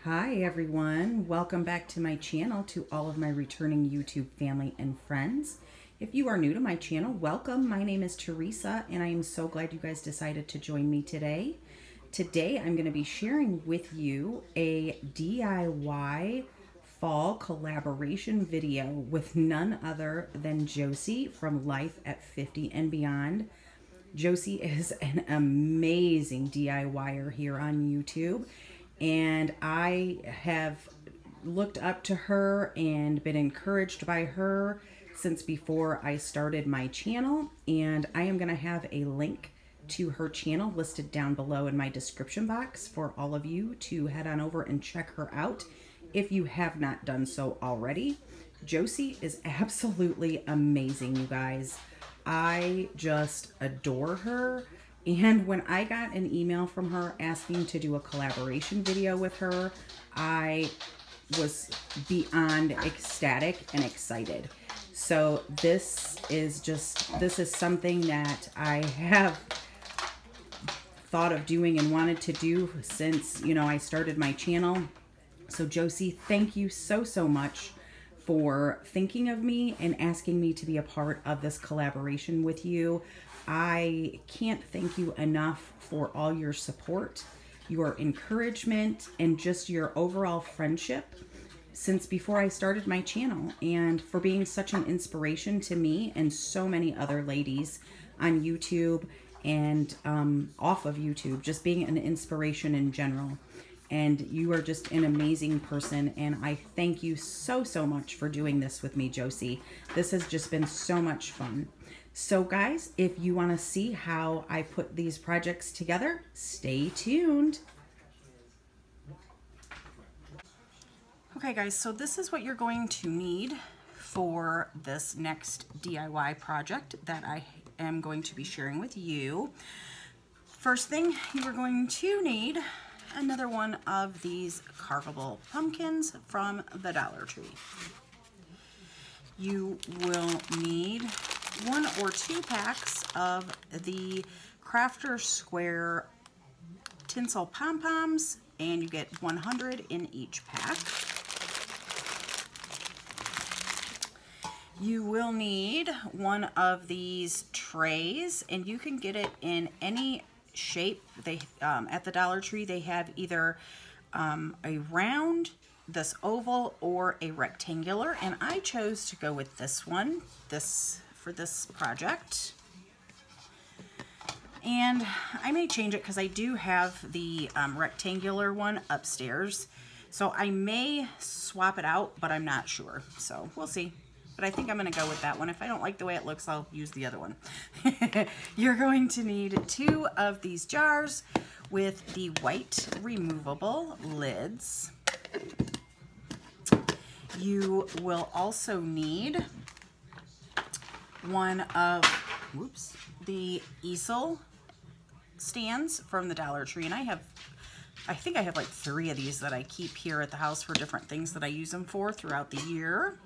Hi everyone, welcome back to my channel, to all of my returning YouTube family and friends. If you are new to my channel, welcome. My name is Teresa and I am so glad you guys decided to join me today. Today I'm going to be sharing with you a DIY fall collaboration video with none other than Josie from LifeAt50&Beyond. Josie is an amazing DIYer here on YouTube, and I have looked up to her and been encouraged by her since before I started my channel, and I am going to have a link to her channel listed down below in my description box for all of you to head on over and check her out if you have not done so already. Josie is absolutely amazing, you guys. I just adore her. And when I got an email from her asking to do a collaboration video with her, I was beyond ecstatic and excited. So this is something that I have thought of doing and wanted to do since, I started my channel. So Josie, thank you so much for thinking of me and asking me to be a part of this collaboration with you. I can't thank you enough for all your support, your encouragement, and just your overall friendship since before I started my channel, and for being such an inspiration to me and so many other ladies on YouTube and off of YouTube, just being an inspiration in general. And you are just an amazing person, and I thank you so much for doing this with me, Josie. This has just been so much fun. So guys, if you want to see how I put these projects together, stay tuned. Okay guys, so this is what you're going to need for this next DIY project that I am going to be sharing with you. First thing, you are going to need another one of these carvable pumpkins from the Dollar Tree. You will need 1 or 2 packs of the Crafter Square tinsel pom-poms, and you get 100 in each pack. You will need one of these trays, and you can get it in any shape. They at the Dollar Tree they have either a round, this oval, or a rectangular, and I chose to go with this one for this project. And I may change it because I do have the rectangular one upstairs, so I may swap it out, but I'm not sure, so we'll see. But I think I'm going to go with that one. If I don't like the way it looks, I'll use the other one. You're going to need 2 of these jars with the white removable lids. You will also need one of the easel stands from the Dollar Tree. And I think I have like 3 of these that I keep here at the house for different things that I use them for throughout the year.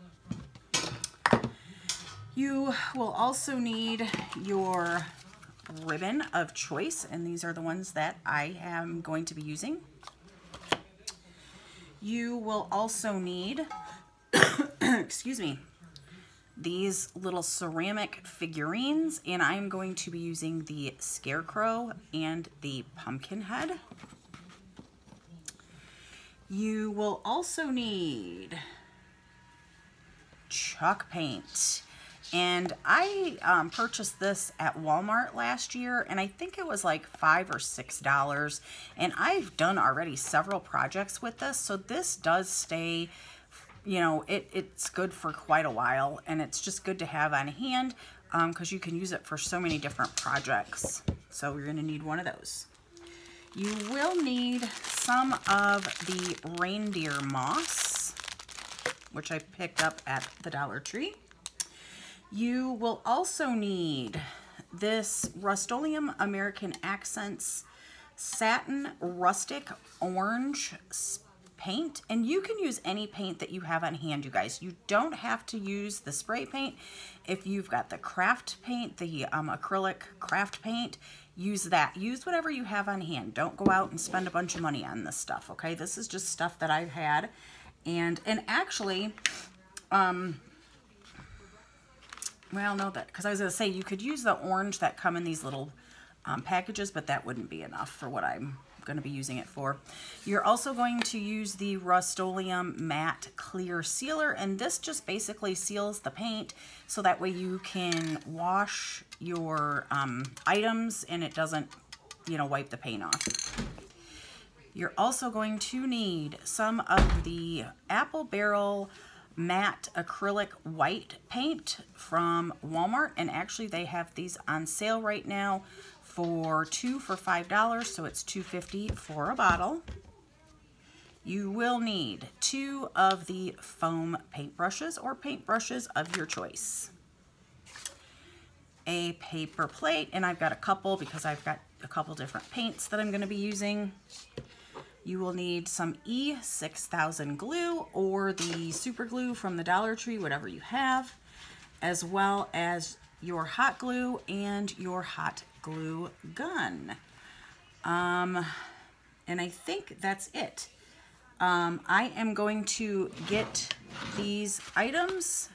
You will also need your ribbon of choice, and these are the ones that I am going to be using. You will also need, excuse me, these little ceramic figurines, and I'm going to be using the scarecrow and the pumpkin head. You will also need chalk paint. And I purchased this at Walmart last year, and I think it was like $5 or $6. And I've done already several projects with this, so this does stay, it's good for quite a while, and it's just good to have on hand because you can use it for so many different projects. So you're going to need one of those. You will need some of the reindeer moss, which I picked up at the Dollar Tree. You will also need this Rust-Oleum American Accents Satin Rustic Orange paint, and you can use any paint that you have on hand, you guys. You don't have to use the spray paint. If you've got the craft paint, the acrylic craft paint, use that. Use whatever you have on hand. Don't go out and spend a bunch of money on this stuff, okay? This is just stuff that I've had. And actually, well, no, that, because I was going to say you could use the orange that come in these little packages, but that wouldn't be enough for what I'm going to be using it for. You're also going to use the Rust-Oleum Matte Clear Sealer, and this just basically seals the paint so that way you can wash your items and it doesn't, you know, wipe the paint off. You're also going to need some of the Apple Barrel Matte Acrylic White Paint from Walmart, and actually they have these on sale right now for 2 for $5, so it's $2.50 for a bottle. You will need 2 of the foam paintbrushes or paintbrushes of your choice. A paper plate, and I've got a couple because I've got a couple different paints that I'm going to be using. You will need some E6000 glue or the super glue from the Dollar Tree, whatever you have, as well as your hot glue and your hot glue gun. And I think that's it. I am going to get these items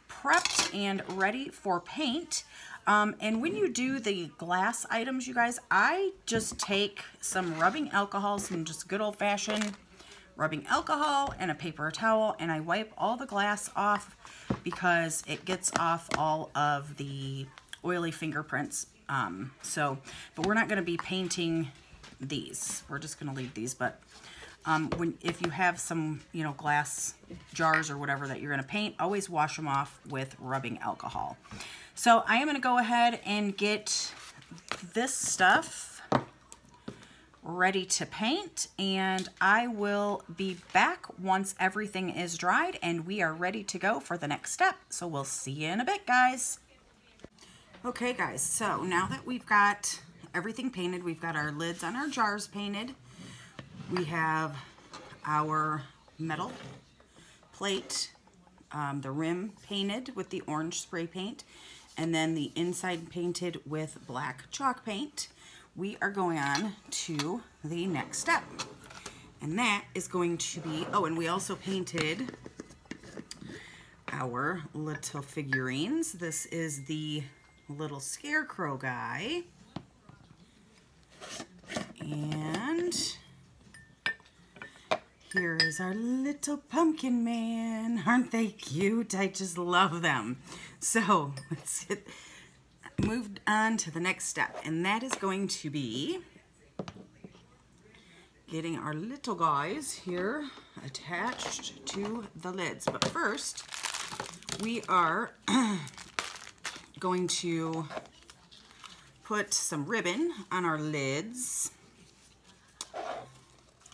prepped and ready for paint. And when you do the glass items, you guys, I just take some rubbing alcohol, some just good old-fashioned rubbing alcohol and a paper towel, and I wipe all the glass off because it gets off all of the oily fingerprints. But we're not going to be painting these. We're just going to leave these. But if you have some, you know, glass jars or whatever that you're going to paint, always wash them off with rubbing alcohol. So I am going to go ahead and get this stuff ready to paint, and I will be back once everything is dried and we are ready to go for the next step. So we'll see you in a bit, guys. Okay, guys, so now that we've got everything painted, we've got our lids on our jars painted, we have our metal plate, the rim painted with the orange spray paint, and then the inside painted with black chalk paint. We are going on to the next step, and that is going to be, oh, and we also painted our little figurines. This is the little scarecrow guy, and here is our little pumpkin man. Aren't they cute? I just love them. So let's move on to the next step, and that is going to be getting our little guys here attached to the lids. But first, we are going to put some ribbon on our lids,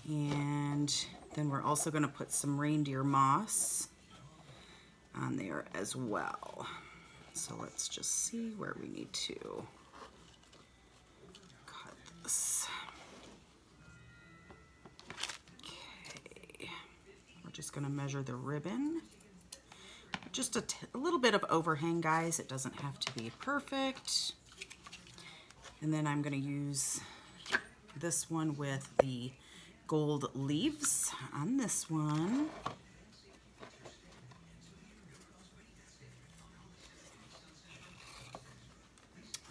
and then we're also going to put some reindeer moss on there as well. So let's just see where we need to cut this. Okay, we're just going to measure the ribbon. Just a little bit of overhang, guys. It doesn't have to be perfect. And then I'm going to use this one with the gold leaves on this one.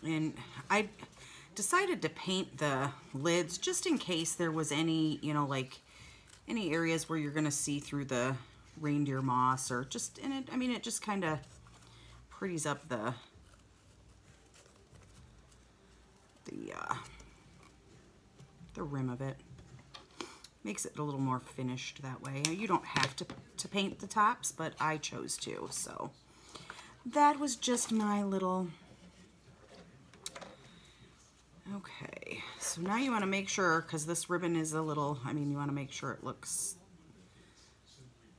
And I decided to paint the lids just in case there was any, you know, like any areas where you're going to see through the reindeer moss, or just in it. I mean, it just kind of pretties up the rim of it. Makes it a little more finished that way. You don't have to paint the tops, but I chose to. So that was just my little... Okay, so now you want to make sure, because this ribbon is a little, I mean, you want to make sure it looks,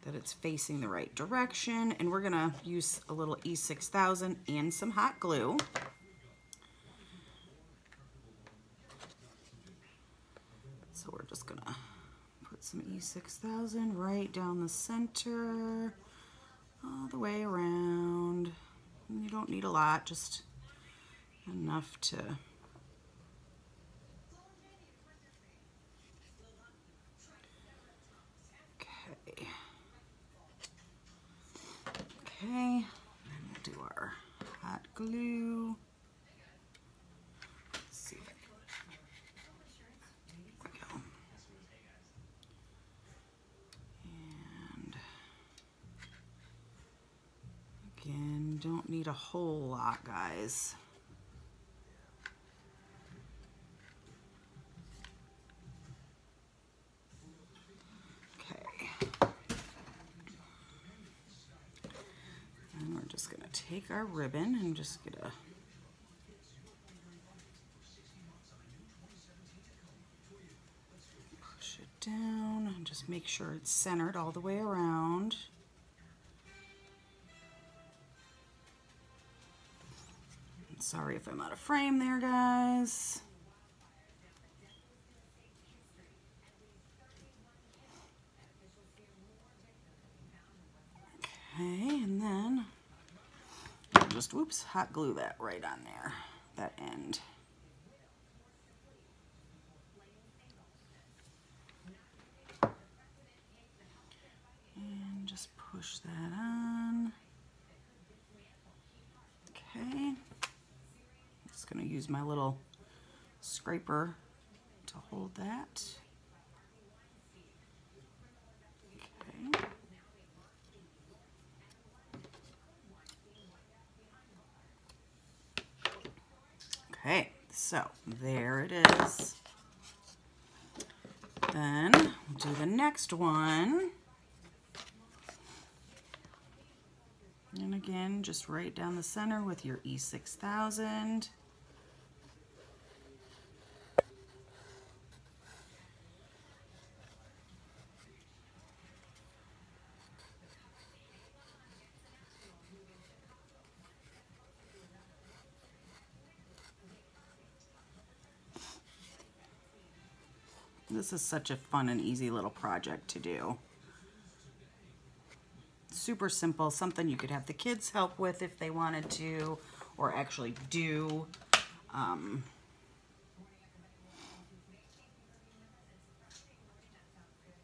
that it's facing the right direction. And we're going to use a little E6000 and some hot glue. So we're just going to put some E6000 right down the center, all the way around. And you don't need a lot, just enough to Okay, then we'll do our hot glue. Let's see. There we go. And again, don't need a whole lot, guys. Just gonna take our ribbon and just gonna push it down and just make sure it's centered all the way around. Sorry if I'm out of frame there, guys. Okay, and then just, whoops, hot glue that right on there, that end. And just push that on. Okay. I'm just going to use my little scraper to hold that. Okay. Okay, so there it is. Then we'll do the next one. And again, just right down the center with your E6000. This is such a fun and easy little project to do. Super simple, something you could have the kids help with if they wanted to, or actually do.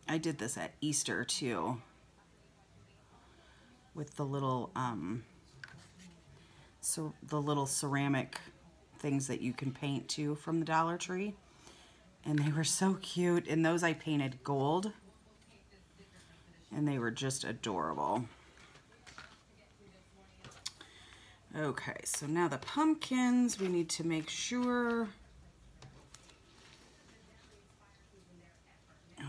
I did this at Easter too, with the little ceramic things that you can paint too from the Dollar Tree. And they were so cute, and those I painted gold, and they were just adorable. Okay, so now the pumpkins, we need to make sure.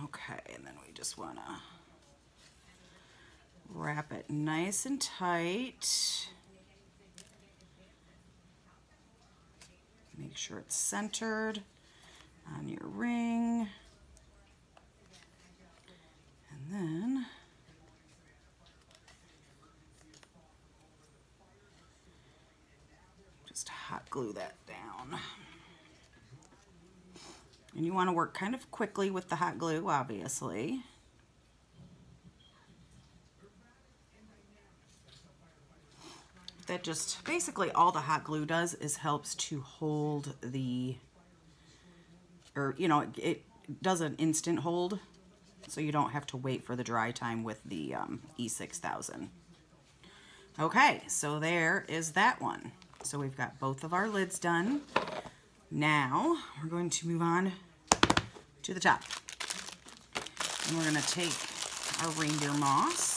Okay, and then we just want to wrap it nice and tight. Make sure it's centered on your ring. And then just hot glue that down. And you want to work kind of quickly with the hot glue, obviously. That just, basically all the hot glue does is helps to hold the, or, you know, it does an instant hold, so you don't have to wait for the dry time with the E6000. Okay, so there is that one. So we've got both of our lids done. Now we're going to move on to the top. And we're going to take our reindeer moss.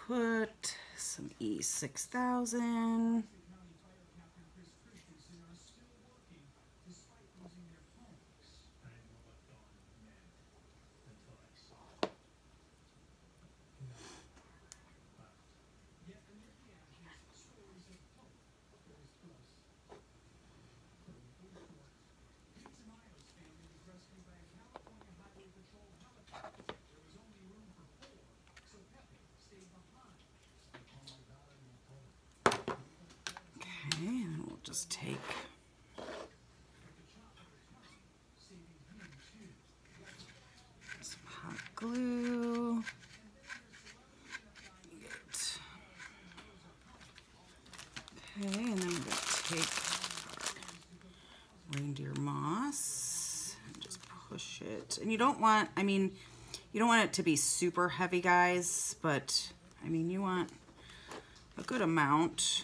Put some E6000. Just take some hot glue. Okay, and then we're going to take our And you don't want, I mean, you don't want it to be super heavy, guys, but I mean, you want a good amount.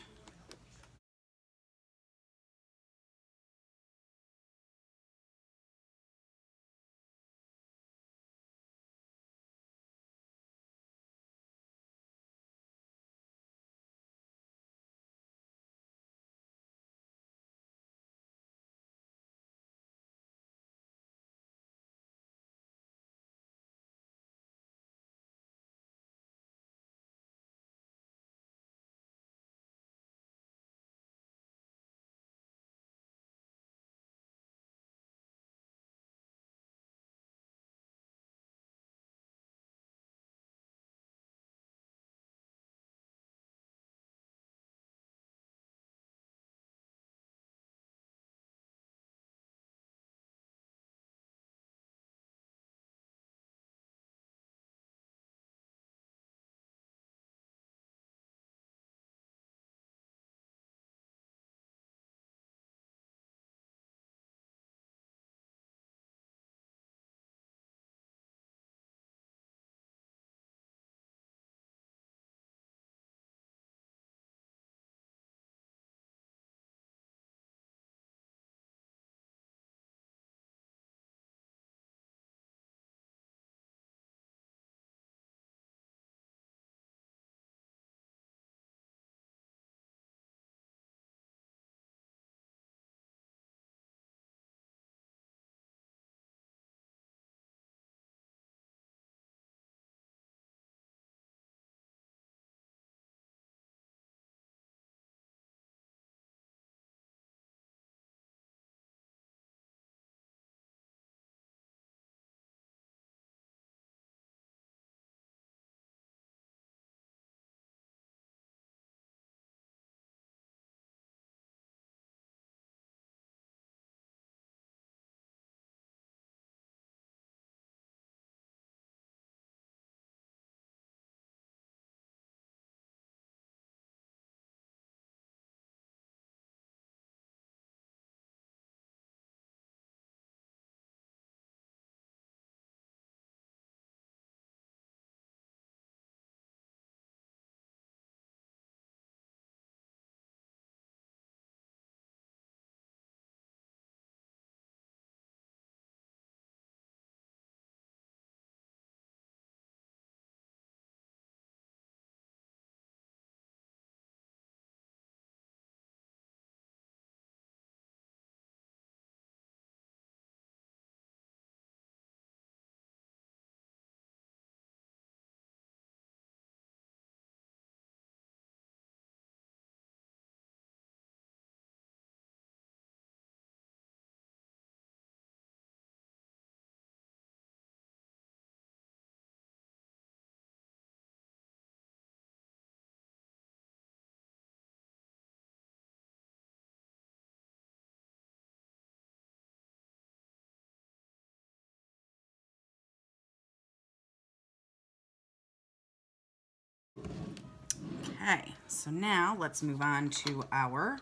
Okay, so now let's move on to our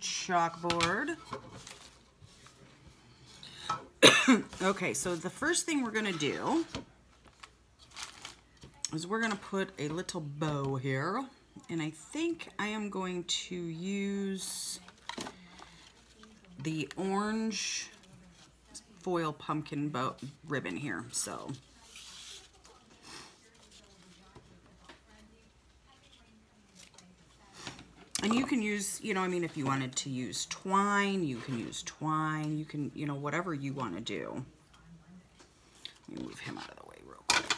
chalkboard. Okay, so the first thing we're gonna do is we're gonna put a little bow here, and I think I am going to use the orange foil pumpkin bow ribbon here. So and you can use, you know, I mean, if you wanted to use twine, you can use twine. You can, you know, whatever you want to do. Let me move him out of the way real quick.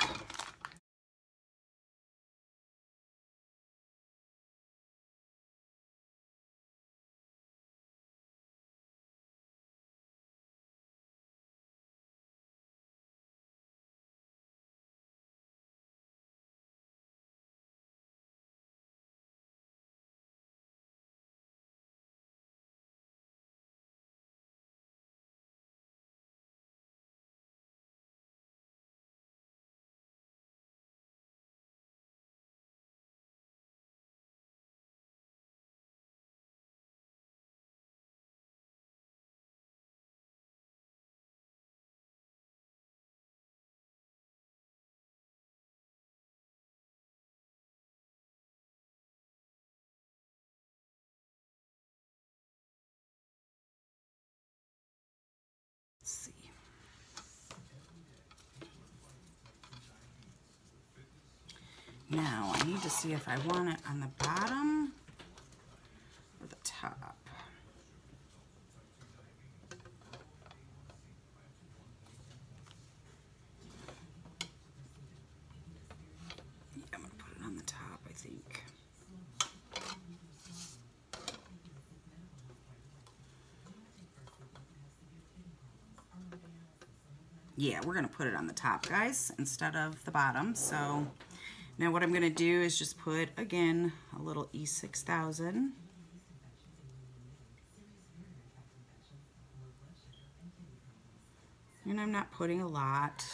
Now, I need to see if I want it on the bottom or the top. Yeah, I'm going to put it on the top, I think. Yeah, we're going to put it on the top, guys, instead of the bottom. So now what I'm going to do is just put, again, a little E6000. And I'm not putting a lot.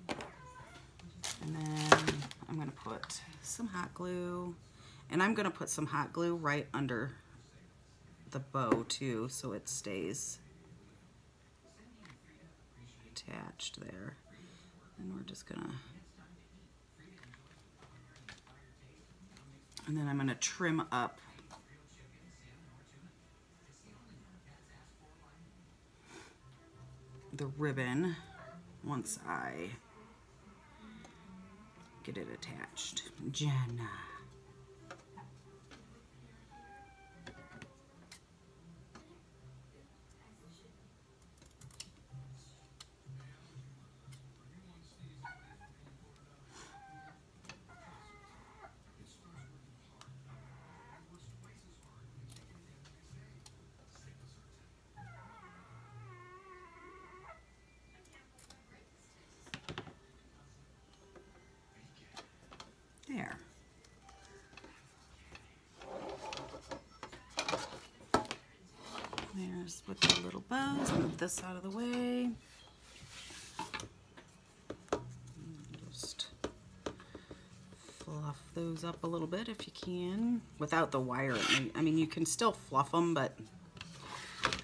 And then I'm going to put some hot glue. And I'm going to put some hot glue right under the bow, too, so it stays attached there. And we're just gonna, and then I'm gonna trim up the ribbon once I get it attached. Jenna. There. There's with the little bows. Move this out of the way. Just fluff those up a little bit if you can, without the wire. I mean, you can still fluff them, but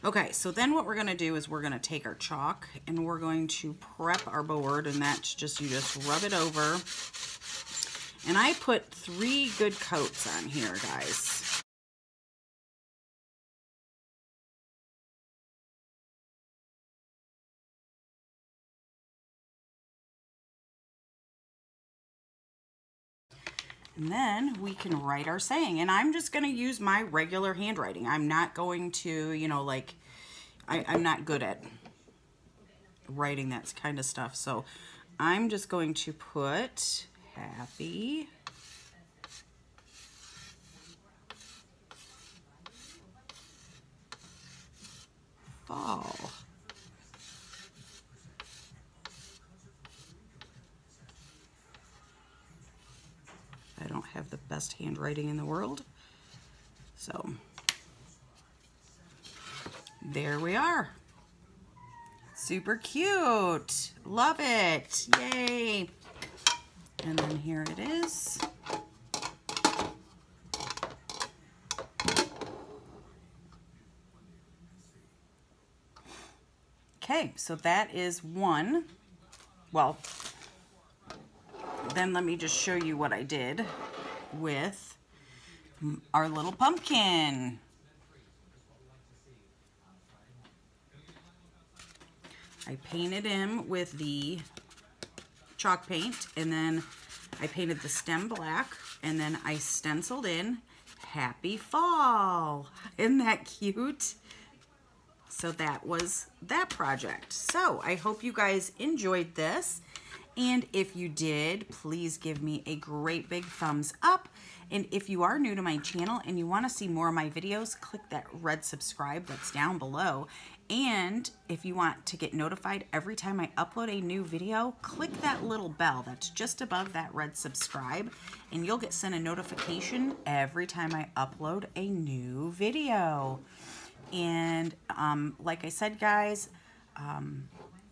okay. So then what we're going to do is we're going to take our chalk and we're going to prep our board, and that's just, you just rub it over. And I put 3 good coats on here, guys. And then we can write our saying. And I'm just going to use my regular handwriting. I'm not going to, you know, like, I'm not good at writing that kind of stuff. So I'm just going to put happy fall. I don't have the best handwriting in the world. So there we are. Super cute. Love it. Yay. And then here it is. Okay, so that is one. Well, then let me just show you what I did with our little pumpkin. I painted him with the chalk paint, and then I painted the stem black, and then I stenciled in Happy Fall. Isn't that cute? So that was that project. So I hope you guys enjoyed this. And if you did, please give me a great big thumbs up. And if you are new to my channel and you want to see more of my videos, click that red subscribe that's down below. And if you want to get notified every time I upload a new video, click that little bell that's just above that red subscribe, and you'll get sent a notification every time I upload a new video. And like I said, guys,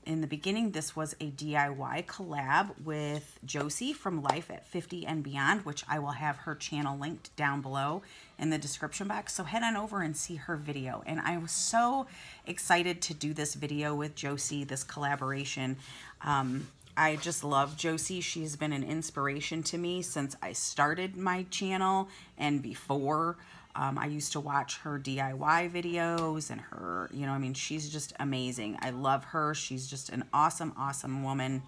in the beginning, this was a DIY collab with Josie from LifeAt50&Beyond, which I will have her channel linked down below in the description box. So head on over and see her video. And I was so excited to do this video with Josie, this collaboration. I just love Josie. She's been an inspiration to me since I started my channel and before. I used to watch her DIY videos and her, you know, I mean, she's just amazing. I love her. She's just an awesome, awesome woman.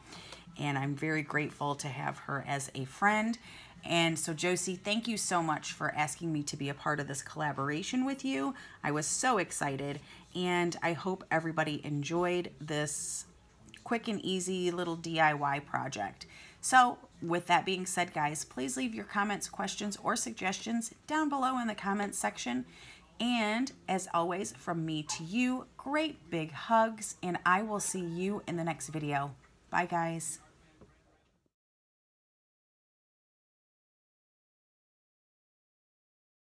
and I'm very grateful to have her as a friend. And so Josie, thank you so much for asking me to be a part of this collaboration with you. I was so excited, and I hope everybody enjoyed this quick and easy little DIY project. So with that being said, guys, please leave your comments, questions, or suggestions down below in the comments section. And as always, from me to you, great big hugs, and I will see you in the next video. Bye, guys.